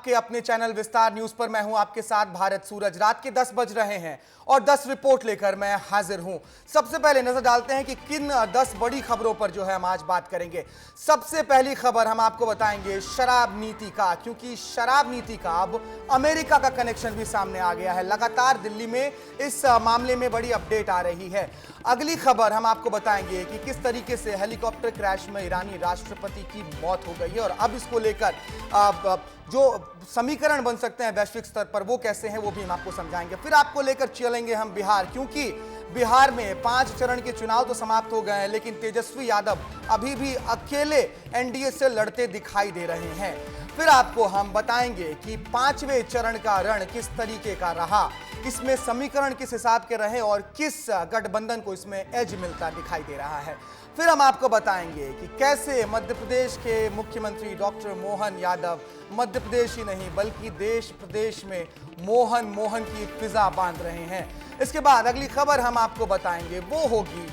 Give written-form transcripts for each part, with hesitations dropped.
आपके अपने चैनल विस्तार न्यूज पर मैं हूं आपके साथ भारत सूरज। रात के 10 बज रहे हैं और 10 रिपोर्ट लेकर मैं हाजिर हूं। सबसे पहले नजर डालते हैं कि किन 10 बड़ी खबरों पर जो है हम आज बात करेंगे। सबसे पहली खबर हम आपको बताएंगे शराब नीति का, क्योंकि शराब नीति का अब अमेरिका का कनेक्शन भी सामने आ गया है। लगातार दिल्ली में इस मामले में बड़ी अपडेट आ रही है। अगली खबर हम आपको बताएंगे कि किस तरीके से हेलीकॉप्टर क्रैश में ईरानी राष्ट्रपति की मौत हो गई है और अब इसको लेकर जो समीकरण बन सकते हैं वैश्विक स्तर पर वो कैसे हैं वो भी हम आपको समझाएंगे। फिर आपको लेकर चलेंगे हम बिहार, क्योंकि बिहार में 5 चरण के चुनाव तो समाप्त हो गए हैं, लेकिन तेजस्वी यादव अभी भी अकेले एनडीए से लड़ते दिखाई दे रहे हैं। फिर आपको हम बताएंगे कि 5वें चरण का रण किस तरीके का रहा, इसमें समीकरण किस हिसाब के रहे और किस गठबंधन को इसमें एज मिलता दिखाई दे रहा है। फिर हम आपको बताएंगे कि कैसे मध्य प्रदेश के मुख्यमंत्री डॉक्टर मोहन यादव मध्य प्रदेश ही नहीं बल्कि देश प्रदेश में मोहन मोहन की फिजा बांध रहे हैं। इसके बाद अगली खबर हम आपको बताएंगे वो होगी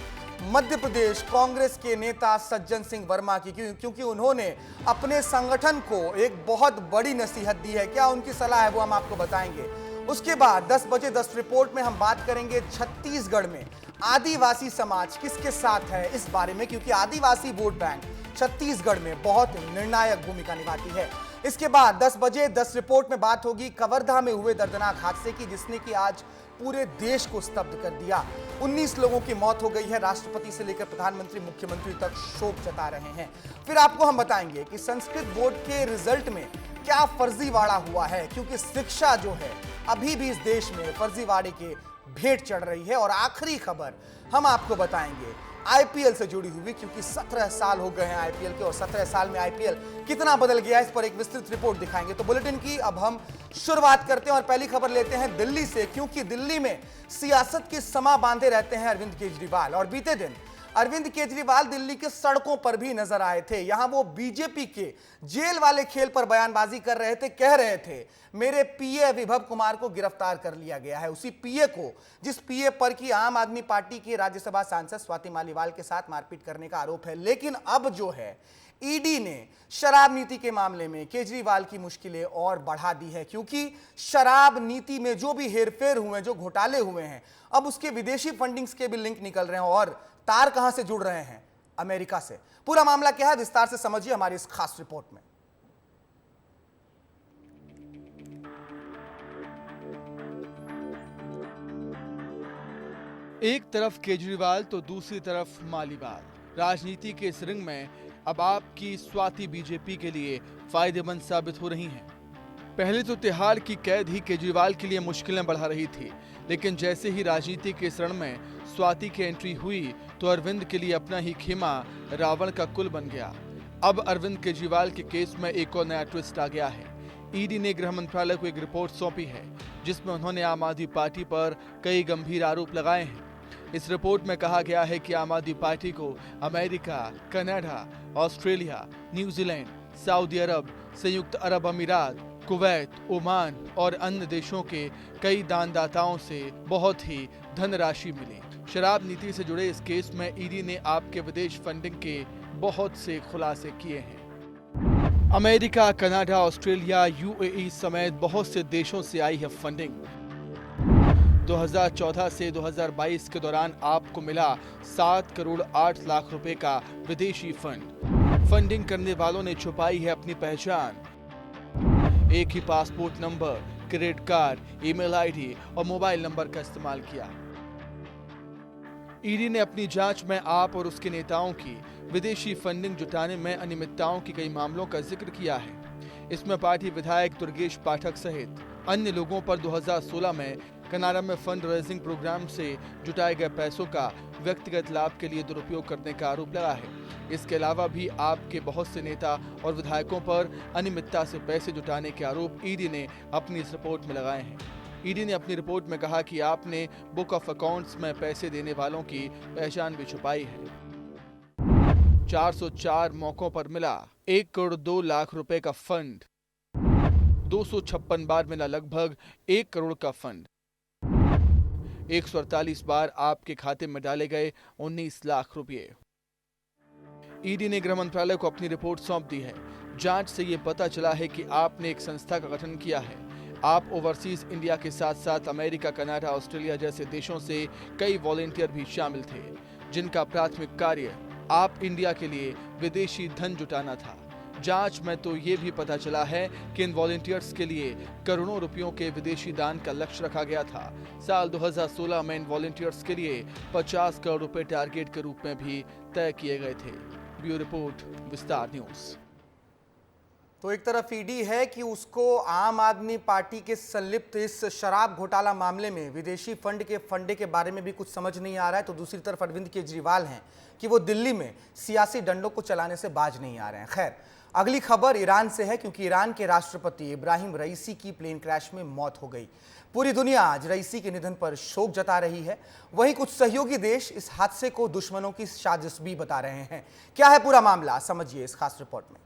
मध्य प्रदेश कांग्रेस के नेता सज्जन सिंह वर्मा की, क्योंकि उन्होंने अपने संगठन को एक बहुत बड़ी नसीहत दी है। क्या उनकी सलाह है वो हम आपको बताएंगे। उसके बाद 10 बजे 10 रिपोर्ट में हम बात करेंगे छत्तीसगढ़ में आदिवासी समाज किसके साथ है इस बारे में, क्योंकि आदिवासी वोट बैंक छत्तीसगढ़ में बहुत निर्णायक भूमिका निभाती है। इसके बाद 10 बजे 10 रिपोर्ट में बात होगी कवर्धा में हुए दर्दनाक हादसे की, जिसने कि आज पूरे देश को स्तब्ध कर दिया। 19 लोगों की मौत हो गई है। राष्ट्रपति से लेकर प्रधानमंत्री मुख्यमंत्री तक शोक जता रहे हैं। फिर आपको हम बताएंगे कि संस्कृत बोर्ड के रिजल्ट में क्या फर्जीवाड़ा हुआ है, क्योंकि शिक्षा जो है अभी भी इस देश में फर्जीवाड़े के भेंट चढ़ रही है। और आखिरी खबर हम आपको बताएंगे आईपीएल से जुड़ी हुई, क्योंकि 17 साल हो गए हैं आईपीएल के और 17 साल में आईपीएल कितना बदल गया इस पर एक विस्तृत रिपोर्ट दिखाएंगे। तो बुलेटिन की अब हम शुरुआत करते हैं और पहली खबर लेते हैं दिल्ली से, क्योंकि दिल्ली में सियासत की समा बांधे रहते हैं अरविंद केजरीवाल। और बीते दिन अरविंद केजरीवाल दिल्ली के सड़कों पर भी नजर आए थे। यहां वो बीजेपी के जेल वाले खेल पर बयानबाजी कर रहे थे, कह रहे थे मेरे पीए विभव कुमार को गिरफ्तार कर लिया गया है, उसी पीए को जिस पीए पर की आम आदमी पार्टी के राज्यसभा सांसद स्वाति मालीवाल के साथ मारपीट करने का आरोप है। लेकिन अब जो है ईडी ने शराब नीति के मामले में केजरीवाल की मुश्किलें और बढ़ा दी है, क्योंकि शराब नीति में जो भी हेरफेर हुए, जो घोटाले हुए हैं, अब उसके विदेशी फंडिंग्स के भी लिंक निकल रहे हैं और तार कहां से जुड़ रहे हैं, अमेरिका से। पूरा मामला क्या है विस्तार से समझिए हमारी इस खास रिपोर्ट में। एक तरफ केजरीवाल तो दूसरी तरफ मालीवाल। राजनीति के इस रिंग में अब आपकी स्वाति बीजेपी के लिए फायदेमंद साबित हो रही हैं। पहले तो तिहाड़ की कैद ही केजरीवाल के लिए मुश्किलें बढ़ा रही थी, लेकिन जैसे ही राजनीति के इस रण में स्वाति की एंट्री हुई तो अरविंद के लिए अपना ही खेमा रावण का कुल बन गया। अब अरविंद केजरीवाल के केस में एक और नया ट्विस्ट आ गया है। ईडी ने गृह मंत्रालय को एक रिपोर्ट सौंपी है, जिसमें उन्होंने आम आदमी पार्टी पर कई गंभीर आरोप लगाए हैं। इस रिपोर्ट में कहा गया है कि आम आदमी पार्टी को अमेरिका, कनाडा, ऑस्ट्रेलिया, न्यूजीलैंड, सऊदी अरब, संयुक्त अरब अमीरात, कुवैत, ओमान और अन्य देशों के कई दानदाताओं से बहुत ही धनराशि मिली। शराब नीति से जुड़े इस केस में ईडी ने आपके विदेश फंडिंग के बहुत से खुलासे किए हैं। अमेरिका, कनाडा, ऑस्ट्रेलिया, यूएई समेत बहुत से देशों से आई है फंडिंग। 2014 से 2022 के दौरान आपको मिला 7 करोड़ 8 लाख रुपए का विदेशी फंड। फंडिंग करने वालों ने छुपाई है अपनी पहचान। एक ही passport number, credit card, email ID और मोबाइल नंबर का इस्तेमाल किया। ईडी ने अपनी जांच में आप और उसके नेताओं की विदेशी फंडिंग जुटाने में अनियमितताओं के कई मामलों का जिक्र किया है। इसमें पार्टी विधायक दुर्गेश पाठक सहित अन्य लोगों पर 2016 में कनाडा में फंड रेजिंग प्रोग्राम से जुटाए गए पैसों का व्यक्तिगत लाभ के लिए दुरुपयोग करने का आरोप लगा है। इसके अलावा भी आपके बहुत से नेता और विधायकों पर अनियमितता से पैसे जुटाने के आरोप ईडी ने अपनी इस रिपोर्ट में लगाए हैं। ईडी ने अपनी रिपोर्ट में कहा कि आपने बुक ऑफ अकाउंट्स में पैसे देने वालों की पहचान भी छुपाई है। 404 मौकों पर मिला 1 करोड़ 2 लाख रुपए का फंड। 256 बार मिला लगभग 1 करोड़ का फंड। 148 बार आपके खाते में डाले गए 19 लाख रुपए। ईडी ने गृह मंत्रालय को अपनी रिपोर्ट सौंप दी है। जांच से ये पता चला है कि आपने एक संस्था का गठन किया है। आप ओवरसीज इंडिया के साथ साथ अमेरिका, कनाडा, ऑस्ट्रेलिया जैसे देशों से कई वॉलेंटियर भी शामिल थे, जिनका प्राथमिक कार्य आप इंडिया के लिए विदेशी धन जुटाना था। जांच में तो ये भी पता चला है कि इन वॉलेंटियर्स के लिए करोड़ों रुपयों के विदेशी दान का लक्ष्य रखा गया था। साल 2016 में इन वॉलेंटियर्स के लिए 50 करोड़ रुपए टारगेट के रूप में भी तय किए गए थे। ब्यूरो रिपोर्ट, विस्तार न्यूज। तो एक तरफ ईडी है कि उसको आम आदमी पार्टी के संलिप्त इस शराब घोटाला मामले में विदेशी फंड के फंडे के बारे में भी कुछ समझ नहीं आ रहा है, तो दूसरी तरफ अरविंद केजरीवाल हैं कि वो दिल्ली में सियासी डंडों को चलाने से बाज नहीं आ रहे हैं। खैर, अगली खबर ईरान से है, क्योंकि ईरान के राष्ट्रपति इब्राहिम रईसी की प्लेन क्रैश में मौत हो गई। पूरी दुनिया आज रईसी के निधन पर शोक जता रही है। वहीं कुछ सहयोगी देश इस हादसे को दुश्मनों की साजिश भी बता रहे हैं। क्या है पूरा मामला, समझिए इस खास रिपोर्ट में।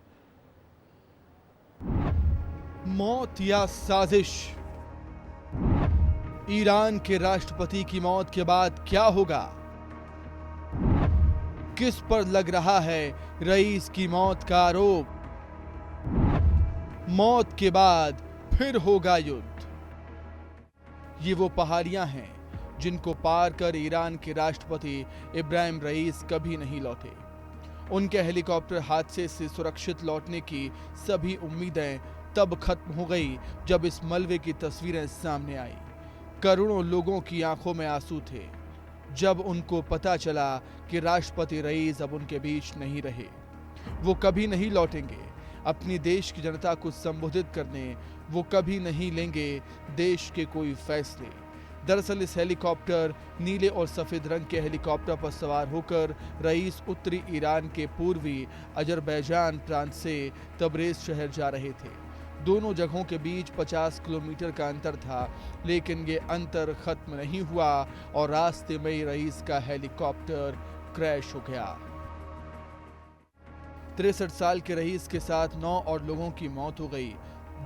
मौत या साजिश? ईरान के राष्ट्रपति की मौत के बाद क्या होगा? किस पर लग रहा है रईस की मौत का आरोप? मौत के बाद फिर होगा युद्ध। ये वो पहाड़ियां हैं जिनको पार कर ईरान के राष्ट्रपति इब्राहिम रईस कभी नहीं लौटे। उनके हेलीकॉप्टर हादसे से सुरक्षित लौटने की सभी उम्मीदें तब खत्म हो गई जब इस मलबे की तस्वीरें सामने आई। करोड़ों लोगों की आंखों में आंसू थे जब उनको पता चला कि राष्ट्रपति रईस अब उनके बीच नहीं रहे। वो कभी नहीं लौटेंगे अपनी देश की जनता को संबोधित करने, वो कभी नहीं लेंगे देश के कोई फैसले। दरअसल इस हेलीकॉप्टर, नीले और सफेद रंग के हेलीकॉप्टर पर सवार होकर रईस उत्तरी ईरान के पूर्वी अजरबैजान प्रांत से तबरेज शहर जा रहे थे। दोनों जगहों के बीच 50 किलोमीटर का अंतर था, लेकिन ये अंतर खत्म नहीं हुआ और रास्ते में ही रईस का हेलीकॉप्टर क्रैश हो गया। 63 साल के रईस के साथ 9 और लोगों की मौत हो गई।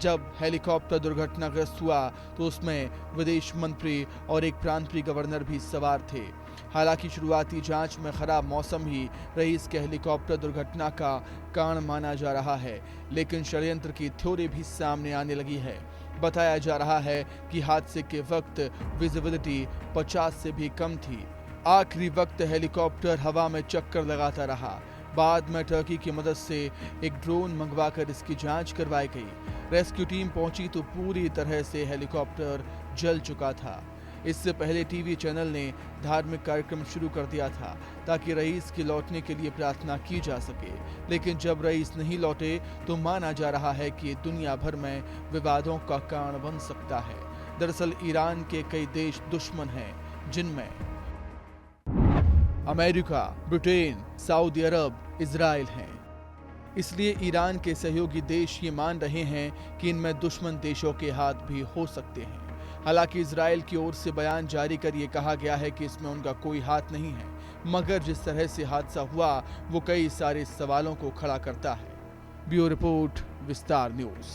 जब हेलीकॉप्टर दुर्घटनाग्रस्त हुआ तो उसमें विदेश मंत्री और एक प्रांतीय गवर्नर भी सवार थे। हालांकि शुरुआती जांच में खराब मौसम ही रईस के हेलीकॉप्टर दुर्घटना का कारण माना जा रहा है, लेकिन षड्यंत्र की थ्योरी भी सामने आने लगी है। बताया जा रहा है कि हादसे के वक्त विजिबिलिटी 50 से भी कम थी। आखिरी वक्त हेलीकॉप्टर हवा में चक्कर लगाता रहा। बाद में टर्की की मदद से एक ड्रोन मंगवाकर इसकी जांच करवाई गई। रेस्क्यू टीम पहुंची तो पूरी तरह से हेलीकॉप्टर जल चुका था। इससे पहले टीवी चैनल ने धार्मिक कार्यक्रम शुरू कर दिया था ताकि रईस के लौटने के लिए प्रार्थना की जा सके, लेकिन जब रईस नहीं लौटे तो माना जा रहा है कि दुनिया भर में विवादों का कारण बन सकता है। दरअसल ईरान के कई देश दुश्मन हैं, जिनमें अमेरिका, ब्रिटेन, सऊदी अरब, इजराइल हैं। इसलिए ईरान के सहयोगी देश ये मान रहे हैं कि इनमें दुश्मन देशों के हाथ भी हो सकते हैं। हालांकि इजराइल की ओर से बयान जारी कर ये कहा गया है कि इसमें उनका कोई हाथ नहीं है, मगर जिस तरह से हादसा हुआ वो कई सारे सवालों को खड़ा करता है। ब्यूरो रिपोर्ट, विस्तार न्यूज।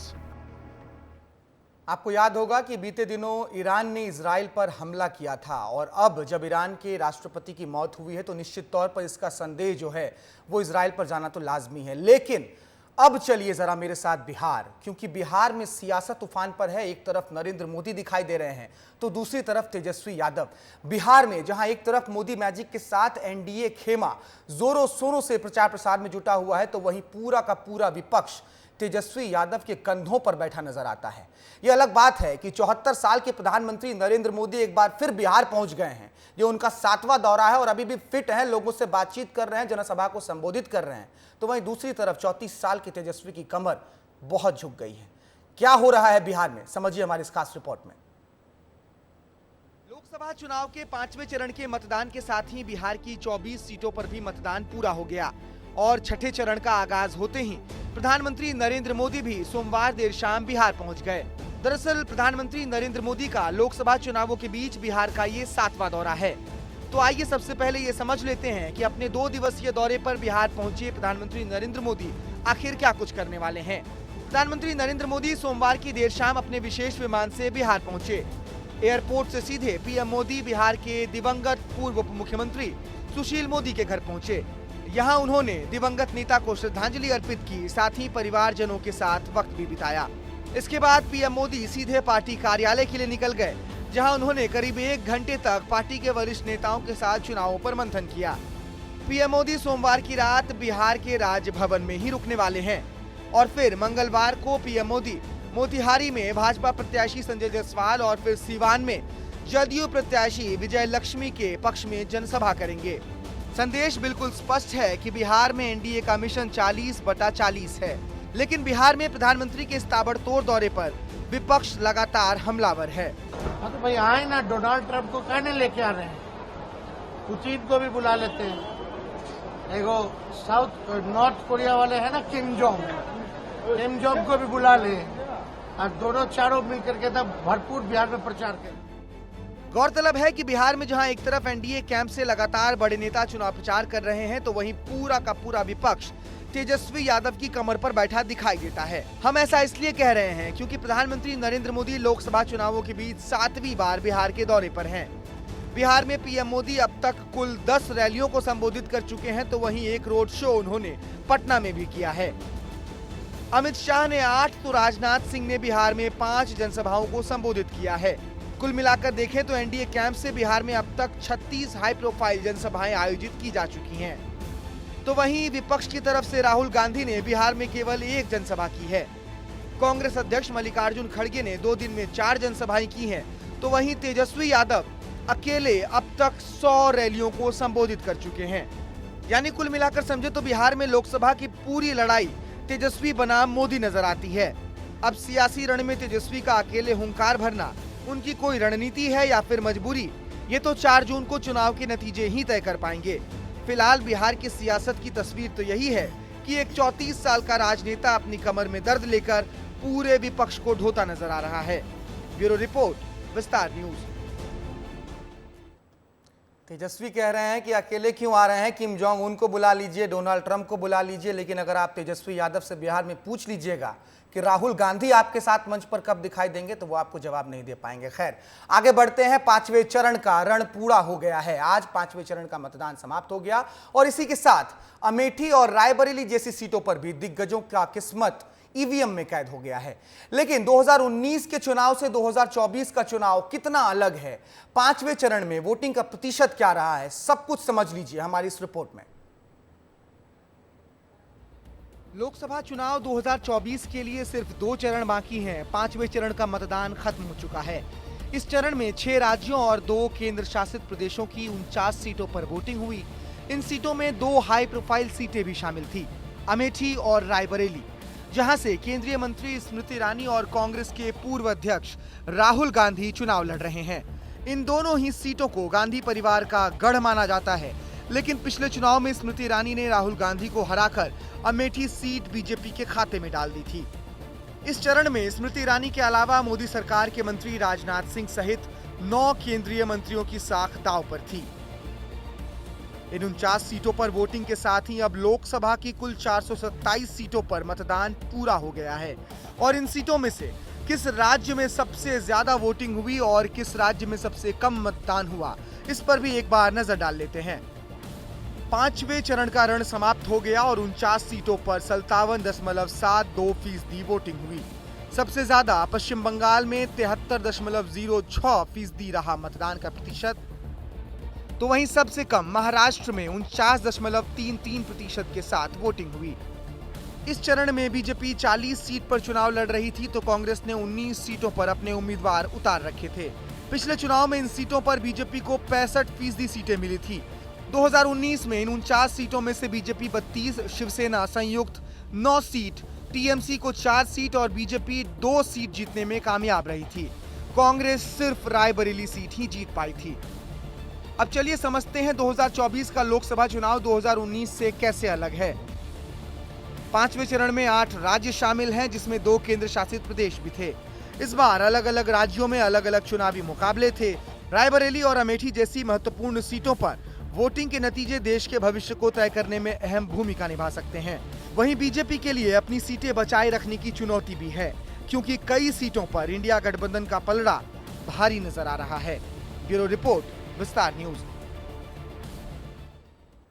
आपको याद होगा कि बीते दिनों ईरान ने इजराइल पर हमला किया था, और अब जब ईरान के राष्ट्रपति की मौत हुई है तो निश्चित तौर पर इसका संदेश जो है वो इजराइल पर जाना तो लाजमी है। लेकिन अब चलिए जरा मेरे साथ बिहार, क्योंकि बिहार में सियासत तूफान पर है। एक तरफ नरेंद्र मोदी दिखाई दे रहे हैं तो दूसरी तरफ तेजस्वी यादव। बिहार में जहां एक तरफ मोदी मैजिक के साथ एनडीए खेमा जोरों शोरों से प्रचार प्रसार में जुटा हुआ है, तो वहीं पूरा का पूरा विपक्ष तेजस्वी यादव के कंधों पर बैठा नजर आता है। यह अलग बात है कि 74 साल के प्रधानमंत्री नरेंद्र मोदी एक बार फिर बिहार पहुंच गए हैं। ये उनका 7वां दौरा है और अभी भी फिट हैं, लोगों से बातचीत कर रहे हैं, जनसभा को संबोधित कर रहे हैं। तो वहीं दूसरी तरफ 34 साल के तेजस्वी की कमर बहुत झुक गई है। क्या हो रहा है बिहार में, समझिए हमारी इस खास रिपोर्ट में। लोकसभा चुनाव के 5वें चरण के मतदान के साथ ही बिहार की 24 सीटों पर भी मतदान पूरा हो गया और छठे चरण का आगाज होते ही प्रधानमंत्री नरेंद्र मोदी भी सोमवार देर शाम बिहार पहुंच गए। दरअसल प्रधानमंत्री नरेंद्र मोदी का लोकसभा चुनावों के बीच बिहार का ये 7वां दौरा है। तो आइए सबसे पहले ये समझ लेते हैं कि अपने 2 दिवसीय दौरे पर बिहार पहुंचे प्रधानमंत्री नरेंद्र मोदी आखिर क्या कुछ करने वाले हैं। प्रधानमंत्री नरेंद्र मोदी सोमवार की देर शाम अपने विशेष विमान से बिहार पहुंचे। एयरपोर्ट से सीधे पीएम मोदी बिहार के दिवंगत पूर्व उप मुख्यमंत्री सुशील मोदी के घर पहुंचे। यहाँ उन्होंने दिवंगत नेता को श्रद्धांजलि अर्पित की, साथ ही परिवारजनों के साथ वक्त भी बिताया। इसके बाद पीएम मोदी सीधे पार्टी कार्यालय के लिए निकल गए, जहां उन्होंने करीब 1 घंटे तक पार्टी के वरिष्ठ नेताओं के साथ चुनावों पर मंथन किया। पीएम मोदी सोमवार की रात बिहार के राजभवन में ही रुकने वाले हैं और फिर मंगलवार को पीएम मोदी मोतिहारी में भाजपा प्रत्याशी संजय जायसवाल और फिर सीवान में जदयू प्रत्याशी विजय लक्ष्मी के पक्ष में जनसभा करेंगे। संदेश बिल्कुल स्पष्ट है कि बिहार में एनडीए का मिशन 40/40 है, लेकिन बिहार में प्रधानमंत्री के इस ताबड़तोड़ दौरे पर विपक्ष लगातार हमलावर है। हाँ तो भाई आए ना, डोनाल्ड ट्रंप को कहने लेके आ रहे हैं, पुतिन को भी बुला लेते हैं, एगो नॉर्थ कोरिया वाले हैं ना किम जोंग को भी बुला ले और दोनों चारों मिलकर के तब भरपूर बिहार में प्रचार करें। गौरतलब है कि बिहार में जहां एक तरफ एनडीए कैंप से लगातार बड़े नेता चुनाव प्रचार कर रहे हैं, तो वहीं पूरा का पूरा विपक्ष तेजस्वी यादव की कमर पर बैठा दिखाई देता है। हम ऐसा इसलिए कह रहे हैं क्योंकि प्रधानमंत्री नरेंद्र मोदी लोकसभा चुनावों के बीच 7वीं बार बिहार के दौरे पर हैं। बिहार में पीएम मोदी अब तक कुल 10 रैलियों को संबोधित कर चुके हैं, तो वहीं एक रोड शो उन्होंने पटना में भी किया है। अमित शाह ने 8 तो राजनाथ सिंह ने बिहार में 5 जनसभाओं को संबोधित किया है। कुल मिलाकर देखें तो एनडीए कैंप से बिहार में अब तक 36 हाई प्रोफाइल जनसभाएं आयोजित की जा चुकी हैं। तो वहीं विपक्ष की तरफ से राहुल गांधी ने बिहार में केवल 1 जनसभा की है। कांग्रेस अध्यक्ष मल्लिकार्जुन खड़गे ने 2 दिन में 4 जनसभाएं की हैं, तो वहीं तेजस्वी यादव अकेले अब तक 100 रैलियों को संबोधित कर चुके हैं। यानी कुल मिलाकर समझे तो बिहार में लोकसभा की पूरी लड़ाई तेजस्वी बनाम मोदी नजर आती है। अब सियासी रण में तेजस्वी का अकेले हुंकार भरना उनकी कोई रणनीति है या फिर मजबूरी, ये तो 4 जून को चुनाव के नतीजे ही तय कर पाएंगे। फिलहाल बिहार की सियासत की तस्वीर तो यही है कि एक 34 साल का राजनेता अपनी कमर में दर्द लेकर पूरे विपक्ष को ढोता नजर आ रहा है। ब्यूरो रिपोर्ट, विस्तार न्यूज। तेजस्वी कह रहे हैं कि अकेले क्यों आ रहे हैं, किम जोंग उन को बुला लीजिए, डोनाल्ड ट्रंप को बुला लीजिए, लेकिन अगर आप तेजस्वी यादव से बिहार में पूछ लीजिएगा कि राहुल गांधी आपके साथ मंच पर कब दिखाई देंगे, तो वो आपको जवाब नहीं दे पाएंगे। खैर, आगे बढ़ते हैं। 5वें चरण का रण पूरा हो गया है। आज 5वें चरण का मतदान समाप्त हो गया और इसी के साथ अमेठी और रायबरेली जैसी सीटों पर भी दिग्गजों का किस्मत ईवीएम में कैद हो गया है। लेकिन 2019 के चुनाव से 2024 का चुनाव कितना अलग है, 5वें चरण में वोटिंग का प्रतिशत क्या रहा है, सब कुछ समझ लीजिए हमारी इस रिपोर्ट में। लोकसभा चुनाव 2024 के लिए सिर्फ 2 चरण बाकी हैं। 5वें चरण का मतदान खत्म हो चुका है। इस चरण में 6 राज्यों और 2 केंद्र शासित प्रदेशों की 49 सीटों पर वोटिंग हुई। इन सीटों में 2 हाई प्रोफाइल सीटें भी शामिल थी, अमेठी और रायबरेली, जहां से केंद्रीय मंत्री स्मृति ईरानी और कांग्रेस के पूर्व अध्यक्ष राहुल गांधी चुनाव लड़ रहे हैं। इन दोनों ही सीटों को गांधी परिवार का गढ़ माना जाता है, लेकिन पिछले चुनाव में स्मृति ईरानी ने राहुल गांधी को हराकर अमेठी सीट बीजेपी के खाते में डाल दी थी। इस चरण में स्मृति ईरानी के अलावा मोदी सरकार के मंत्री राजनाथ सिंह सहित 9 केंद्रीय मंत्रियों की साख दांव पर थी। इन 49 सीटों पर वोटिंग के साथ ही अब लोकसभा की कुल 427 सीटों पर मतदान पूरा हो गया है और इन सीटों में से किस राज्य में सबसे ज्यादा वोटिंग हुई और किस राज्य में सबसे कम मतदान हुआ, इस पर भी एक बार नजर डाल लेते हैं। 5वें चरण का रण समाप्त हो गया और 49 सीटों पर 57.72% वोटिंग हुई। सबसे ज्यादा पश्चिम बंगाल में 73.06% रहा मतदान का प्रतिशत, तो वहीं सबसे कम महाराष्ट्र में 49.33% के साथ वोटिंग हुई। इस चरण में बीजेपी 40 सीट पर चुनाव लड़ रही थी, तो कांग्रेस ने 19 सीटों पर अपने उम्मीदवार उतार रखे थे। पिछले चुनाव में इन सीटों पर बीजेपी को 65% सीटें मिली थी। 2019 में इन 49 सीटों में से बीजेपी 32, शिवसेना संयुक्त 9 सीट, टीएमसी को 4 सीट और बीजेपी 2 सीट जीतने में कामयाब रही थी। कांग्रेस सिर्फ रायबरेली सीट ही जीत पाई थी। अब चलिए समझते हैं 2024 का लोकसभा चुनाव 2019 से कैसे अलग है। 5वें चरण में 8 राज्य शामिल हैं, जिसमें 2 केंद्र शासित प्रदेश भी थे। इस बार अलग अलग राज्यों में अलग अलग चुनावी मुकाबले थे। रायबरेली और अमेठी जैसी महत्वपूर्ण सीटों पर वोटिंग के नतीजे देश के भविष्य को तय करने में अहम भूमिका निभा सकते हैं। वहीं बीजेपी के लिए अपनी सीटें बचाए रखने की चुनौती भी है, क्योंकि कई सीटों पर इंडिया गठबंधन का पलड़ा भारी नजर आ रहा है। ब्यूरो रिपोर्ट, विस्तार न्यूज।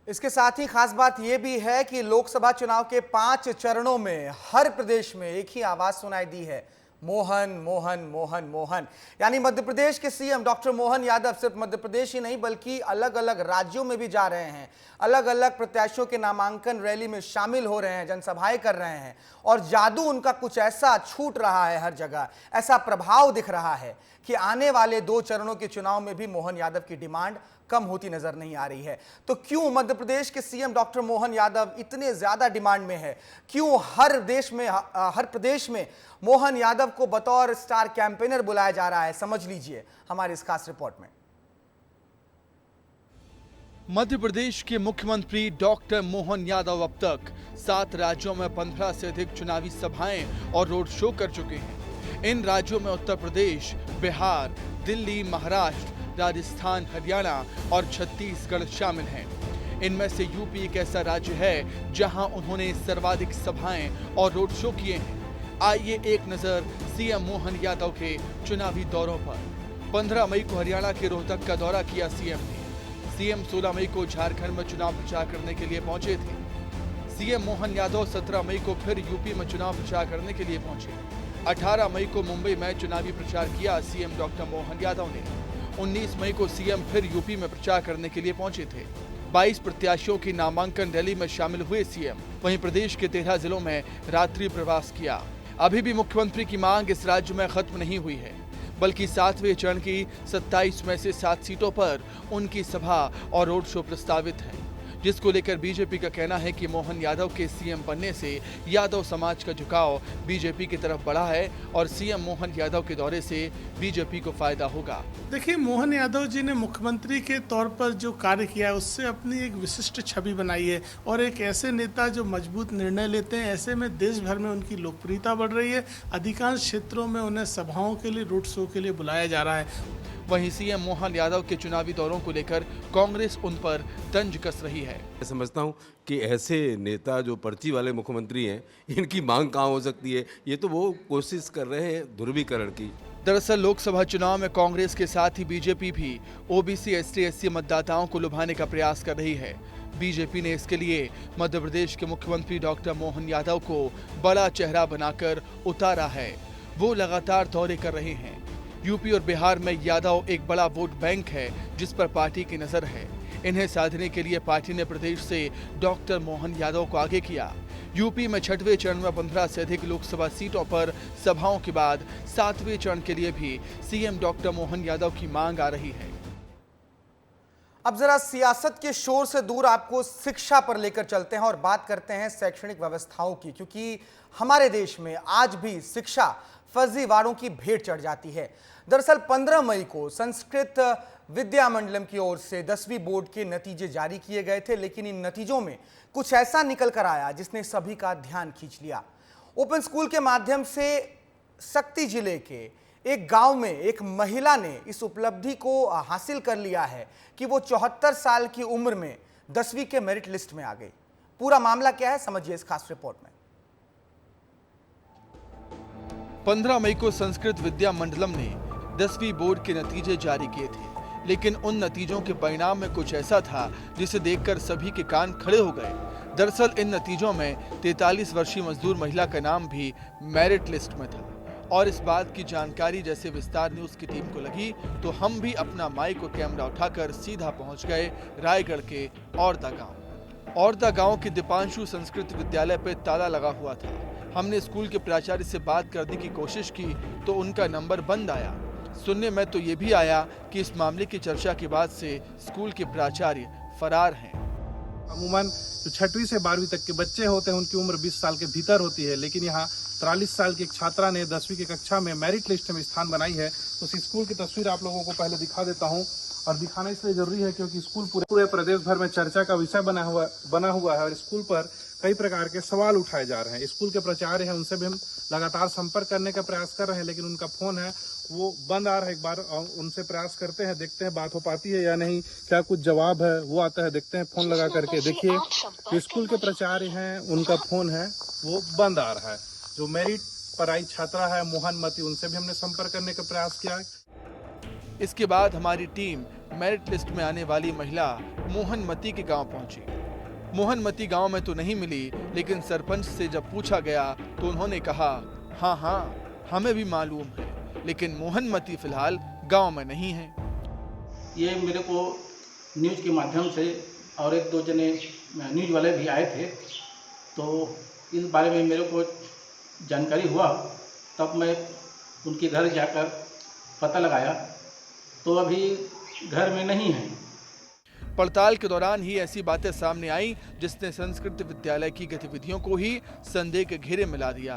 इसके साथ ही खास बात यह भी है कि लोकसभा चुनाव के 5 चरणों में हर प्रदेश में एक ही आवाज सुनाई दी है, मोहन मोहन मोहन मोहन। यानी मध्य प्रदेश के सीएम डॉक्टर मोहन यादव सिर्फ मध्य प्रदेश ही नहीं बल्कि अलग अलग राज्यों में भी जा रहे हैं, अलग अलग प्रत्याशियों के नामांकन रैली में शामिल हो रहे हैं, जनसभाएं कर रहे हैं और जादू उनका कुछ ऐसा छूट रहा है, हर जगह ऐसा प्रभाव दिख रहा है कि आने वाले 2 चरणों के चुनाव में भी मोहन यादव की डिमांड कम होती नजर नहीं आ रही है। तो क्यों मध्य प्रदेश के सीएम डॉक्टर मोहन यादव इतने ज्यादा डिमांड में है? क्यों हर प्रदेश में मोहन यादव को बतौर स्टार कैंपेनर बुलाया जा रहा है? समझ लीजिए हमारी इस खास रिपोर्ट में। मध्य प्रदेश के मुख्यमंत्री डॉक्टर मोहन यादव अब तक 7 राज्यों में 15 से अधिक चुनावी सभाएं और रोड शो कर चुके हैं। इन राज्यों में उत्तर प्रदेश, बिहार, दिल्ली, महाराष्ट्र, राजस्थान, हरियाणा और छत्तीसगढ़ शामिल हैं। इनमें से यूपी एक ऐसा राज्य है जहां उन्होंने सर्वाधिक सभाएं और रोड शो किए हैं। आइए एक नजर सीएम मोहन यादव के चुनावी दौरों पर। 15 मई को हरियाणा के रोहतक का दौरा किया सीएम ने। सीएम 16 मई को झारखंड में चुनाव प्रचार करने के लिए पहुंचे थे। सीएम मोहन यादव 17 मई को फिर यूपी में चुनाव प्रचार करने के लिए पहुंचे। 18 मई को मुंबई में चुनावी प्रचार किया सीएम डॉक्टर मोहन यादव ने। 19 मई को सीएम फिर यूपी में प्रचार करने के लिए पहुंचे थे। 22 प्रत्याशियों की नामांकन रैली में शामिल हुए सीएम। वहीं प्रदेश के 13 जिलों में रात्रि प्रवास किया। अभी भी मुख्यमंत्री की मांग इस राज्य में खत्म नहीं हुई है, बल्कि 7वें चरण की 27 में से 7 सीटों पर उनकी सभा और रोड शो प्रस्तावित है, जिसको लेकर बीजेपी का कहना है कि मोहन यादव के सीएम बनने से यादव समाज का झुकाव बीजेपी की तरफ बढ़ा है और सीएम मोहन यादव के दौरे से बीजेपी को फायदा होगा। देखिए, मोहन यादव जी ने मुख्यमंत्री के तौर पर जो कार्य किया है उससे अपनी एक विशिष्ट छवि बनाई है और एक ऐसे नेता जो मजबूत निर्णय लेते हैं। ऐसे में देश भर में उनकी लोकप्रियता बढ़ रही है। अधिकांश क्षेत्रों में उन्हें सभाओं के लिए, रोड शो के लिए बुलाया जा रहा है। वहीं सीएम मोहन यादव के चुनावी दौरों को लेकर कांग्रेस उन पर तंज कस रही है। मैं समझता हूं कि ऐसे नेता जो पर्ची वाले मुख्यमंत्री हैं, इनकी मांग कहां हो सकती है? ये तो वो कोशिश कर रहे हैं ध्रुवीकरण की। दरअसल लोकसभा चुनाव में कांग्रेस के साथ ही बीजेपी भी ओबीसी, एसटी, एससी मतदाताओं को लुभाने का प्रयास कर रही है। बीजेपी ने इसके लिए मध्य प्रदेश के मुख्यमंत्री डॉक्टर मोहन यादव को बड़ा चेहरा बनाकर उतारा है। वो लगातार दौरे कर रहे हैं। यूपी और बिहार में यादव एक बड़ा वोट बैंक है, जिस पर पार्टी की नजर है। इन्हें साधने के लिए पार्टी ने प्रदेश से डॉक्टर मोहन यादव को आगे किया। यूपी में 6वें चरण में 15 से अधिक लोकसभा सीटों पर सभाओं के बाद 7वें चरण के लिए भी सीएम डॉक्टर मोहन यादव की मांग आ रही है। अब जरा सियासत के शोर से दूर आपको शिक्षा पर लेकर चलते हैं और बात करते हैं शैक्षणिक व्यवस्थाओं की, क्योंकि हमारे देश में आज भी शिक्षा फर्जीवाड़ों की भेंट चढ़ जाती है। दरअसल 15 मई को संस्कृत विद्या मंडलम की ओर से 10वीं बोर्ड के नतीजे जारी किए गए थे, लेकिन इन नतीजों में कुछ ऐसा निकल कर आया जिसने सभी का ध्यान खींच लिया। ओपन स्कूल के माध्यम से शक्ति जिले के एक गांव में एक महिला ने इस उपलब्धि को हासिल कर लिया है कि वो 74 साल की उम्र में 10वीं के मेरिट लिस्ट में आ गई। पूरा मामला क्या है, समझिए इस खास रिपोर्ट में। 15 मई को संस्कृत विद्या मंडलम ने 10वीं बोर्ड के नतीजे जारी किए थे, लेकिन उन नतीजों के परिणाम में कुछ ऐसा था जिसे देखकर सभी के कान खड़े हो गए। दरअसल इन नतीजों में 43 वर्षीय मजदूर महिला का नाम भी मेरिट लिस्ट में था और इस बात की जानकारी जैसे विस्तार न्यूज की टीम को लगी तो हम भी अपना माइक और कैमरा उठाकर सीधा पहुंच गए रायगढ़ के औरदा गांव। औरदा गांव के दीपांशु संस्कृत विद्यालय पर ताला लगा हुआ था। हमने स्कूल के प्राचार्य से बात करने की कोशिश की तो उनका नंबर बंद आया। सुनने में तो ये भी आया कि इस मामले की चर्चा के बाद से स्कूल के प्राचार्य फरार हैं। अमूमन जो 6वीं से 12वीं तक के बच्चे होते हैं उनकी उम्र 20 साल के भीतर होती है, लेकिन यहाँ 43 साल की एक छात्रा ने 10वीं की कक्षा में मेरिट लिस्ट में स्थान बनाई है। उस स्कूल की तस्वीर आप लोगों को पहले दिखा देता हूँ और दिखाना इसलिए जरूरी है क्योंकि स्कूल पूरे प्रदेश भर में चर्चा का विषय बना हुआ है और स्कूल पर कई प्रकार के सवाल उठाए जा रहे हैं। स्कूल के प्राचार्य हैं, उनसे भी हम लगातार संपर्क करने का प्रयास कर रहे हैं, लेकिन उनका फोन है वो बंद आ रहा है। एक बार उनसे प्रयास करते हैं, देखते हैं बात हो पाती है या नहीं, क्या कुछ जवाब है वो आता है, देखते हैं फोन लगा करके। देखिए जो स्कूल के प्राचार्य हैं उनका फोन है वो बंद आ रहा है। जो मेरिट पर आई छात्रा है मोहनमती, उनसे भी हमने संपर्क करने का प्रयास किया। इसके बाद हमारी टीम मेरिट लिस्ट में आने वाली महिला मोहनमती के गांव पहुंची। मोहनमती गांव में तो नहीं मिली, लेकिन सरपंच से जब पूछा गया तो उन्होंने कहा, हाँ, हमें भी मालूम है, लेकिन मोहनमती फिलहाल गांव में नहीं है। ये मेरे को न्यूज़ के माध्यम से और एक दो जने न्यूज़ वाले भी आए थे, तो इस बारे में मेरे को जानकारी हुआ, तब मैं उनके घर जाकर पता लगाया, तो अभी घर में नहीं है। पड़ताल के दौरान ही ऐसी बातें सामने आई जिसने संस्कृत विद्यालय की गतिविधियों को ही संदेह के घेरे में ला दिया।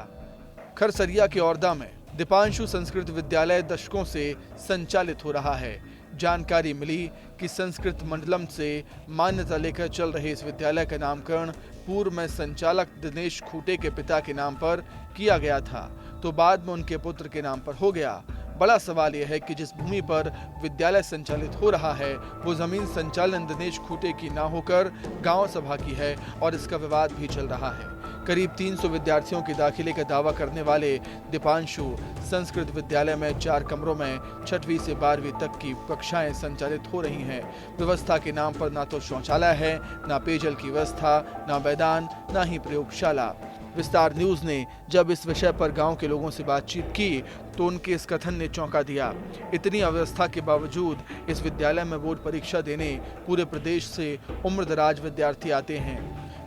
खरसरिया के औरदा में दीपांशु संस्कृत विद्यालय दशकों से संचालित हो रहा है। जानकारी मिली कि संस्कृत मंडलम से मान्यता लेकर चल रहे इस विद्यालय का नामकरण पूर्व में संचालक दिनेश खूटे के पिता के नाम पर किया गया था, तो बाद में उनके पुत्र के नाम पर हो गया। बड़ा सवाल यह है कि जिस भूमि पर विद्यालय संचालित हो रहा है वो जमीन संचालन दिनेश खूटे की ना होकर गांव सभा की है और इसका विवाद भी चल रहा है। करीब 300 विद्यार्थियों के दाखिले का दावा करने वाले दीपांशु संस्कृत विद्यालय में 4 कमरों में 6वीं से 12वीं तक की कक्षाएं संचालित हो रही हैं। व्यवस्था के नाम पर ना तो शौचालय है, ना पेयजल की व्यवस्था, ना मैदान, ना ही प्रयोगशाला। विस्तार न्यूज ने जब इस विषय पर गांव के लोगों से बातचीत की तो उनके इस कथन ने चौंका दिया। इतनी अव्यवस्था के बावजूद इस विद्यालय में बोर्ड परीक्षा देने पूरे प्रदेश से उम्रदराज विद्यार्थी आते हैं।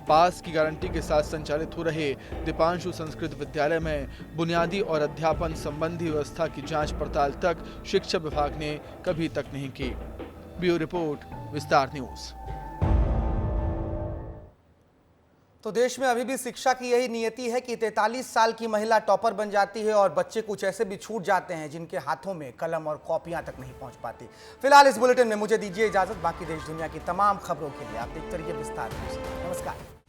पास की गारंटी के साथ संचालित हो रहे दीपांशु संस्कृत विद्यालय में बुनियादी और अध्यापन संबंधी व्यवस्था की जांच पड़ताल तक शिक्षा विभाग ने कभी तक नहीं की। ब्यूरो रिपोर्ट, विस्तार न्यूज। तो देश में अभी भी शिक्षा की यही नियति है कि 43 साल की महिला टॉपर बन जाती है और बच्चे कुछ ऐसे भी छूट जाते हैं जिनके हाथों में कलम और कॉपियां तक नहीं पहुंच पाती। फिलहाल इस बुलेटिन में मुझे दीजिए इजाजत। बाकी देश दुनिया की तमाम खबरों के लिए आप देखते रहिए विस्तार न्यूज़। नमस्कार।